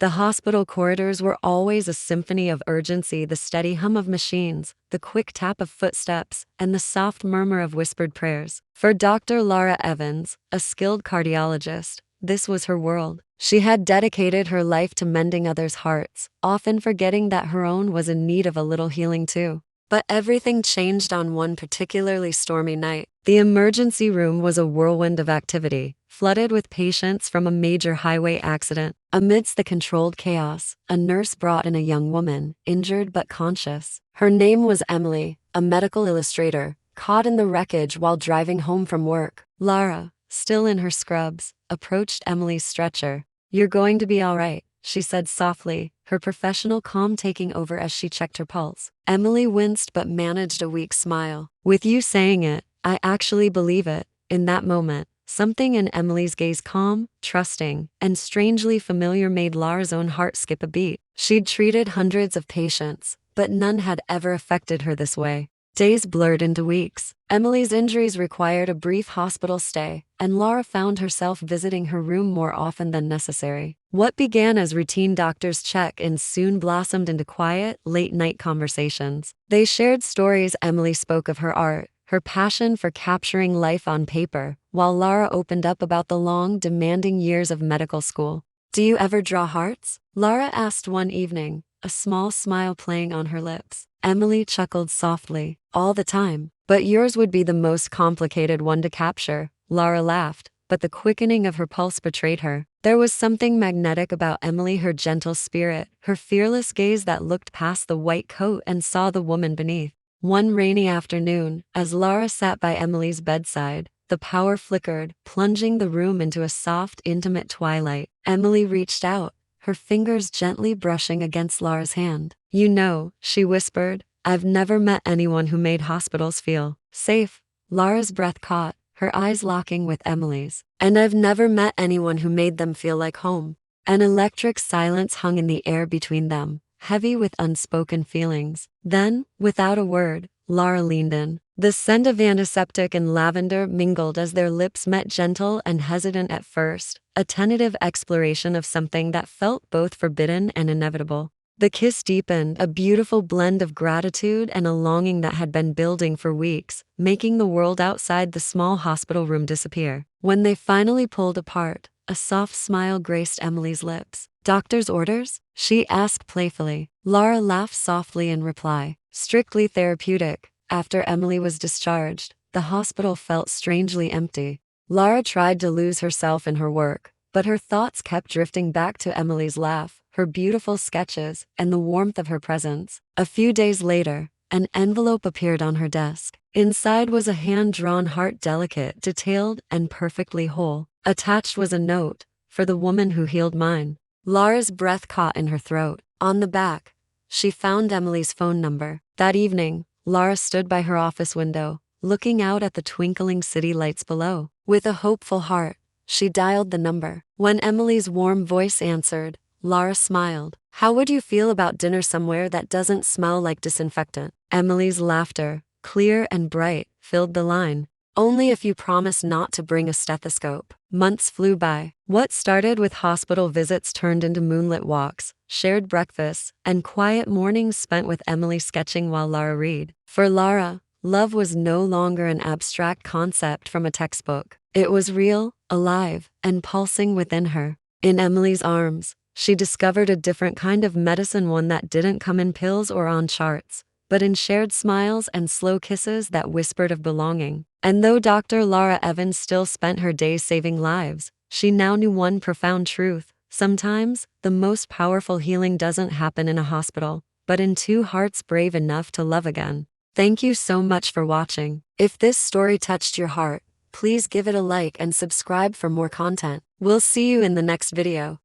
The hospital corridors were always a symphony of urgency, the steady hum of machines, the quick tap of footsteps, and the soft murmur of whispered prayers. For Dr. Laura Evans, a skilled cardiologist, this was her world. She had dedicated her life to mending others' hearts, often forgetting that her own was in need of a little healing too. But everything changed on one particularly stormy night. The emergency room was a whirlwind of activity, flooded with patients from a major highway accident. Amidst the controlled chaos, a nurse brought in a young woman, injured but conscious. Her name was Emily, a medical illustrator, caught in the wreckage while driving home from work. Lara, still in her scrubs, approached Emily's stretcher. "You're going to be all right," she said softly, her professional calm taking over as she checked her pulse. Emily winced but managed a weak smile. "With you saying it, I actually believe it." In that moment, something in Emily's gaze, calm, trusting, and strangely familiar, made Lara's own heart skip a beat. She'd treated hundreds of patients, but none had ever affected her this way. Days blurred into weeks. Emily's injuries required a brief hospital stay, and Lara found herself visiting her room more often than necessary. What began as routine doctor's check-ins soon blossomed into quiet, late-night conversations. They shared stories. Emily spoke of her art, her passion for capturing life on paper, while Lara opened up about the long, demanding years of medical school. "Do you ever draw hearts?" Lara asked one evening, a small smile playing on her lips. Emily chuckled softly. "All the time. But yours would be the most complicated one to capture." Lara laughed, but the quickening of her pulse betrayed her. There was something magnetic about Emily, her gentle spirit, her fearless gaze that looked past the white coat and saw the woman beneath. One rainy afternoon, as Lara sat by Emily's bedside, the power flickered, plunging the room into a soft, intimate twilight. Emily reached out, her fingers gently brushing against Lara's hand. "You know," she whispered, "I've never met anyone who made hospitals feel safe." Lara's breath caught, her eyes locking with Emily's. "And I've never met anyone who made them feel like home." An electric silence hung in the air between them, heavy with unspoken feelings. Then, without a word, Lara leaned in. The scent of antiseptic and lavender mingled as their lips met, gentle and hesitant at first, a tentative exploration of something that felt both forbidden and inevitable. The kiss deepened, a beautiful blend of gratitude and a longing that had been building for weeks, making the world outside the small hospital room disappear. When they finally pulled apart, a soft smile graced Emily's lips. "Doctor's orders?" she asked playfully. Lara laughed softly in reply. "Strictly therapeutic." After Emily was discharged, the hospital felt strangely empty. Lara tried to lose herself in her work, but her thoughts kept drifting back to Emily's laugh, her beautiful sketches, and the warmth of her presence. A few days later, an envelope appeared on her desk. Inside was a hand-drawn heart, delicate, detailed, and perfectly whole. Attached was a note, "For the woman who healed mine." Lara's breath caught in her throat. On the back, she found Emily's phone number. That evening, Lara stood by her office window, looking out at the twinkling city lights below. With a hopeful heart, she dialed the number. When Emily's warm voice answered, Lara smiled. "How would you feel about dinner somewhere that doesn't smell like disinfectant?" Emily's laughter, clear and bright, filled the line. "Only if you promise not to bring a stethoscope." Months flew by. What started with hospital visits turned into moonlit walks, shared breakfasts, and quiet mornings spent with Emily sketching while Lara read. For Lara, love was no longer an abstract concept from a textbook. It was real, alive, and pulsing within her. In Emily's arms, she discovered a different kind of medicine, one that didn't come in pills or on charts, but in shared smiles and slow kisses that whispered of belonging. And though Dr. Laura Evans still spent her days saving lives, she now knew one profound truth. Sometimes, the most powerful healing doesn't happen in a hospital, but in two hearts brave enough to love again. Thank you so much for watching. If this story touched your heart, please give it a like and subscribe for more content. We'll see you in the next video.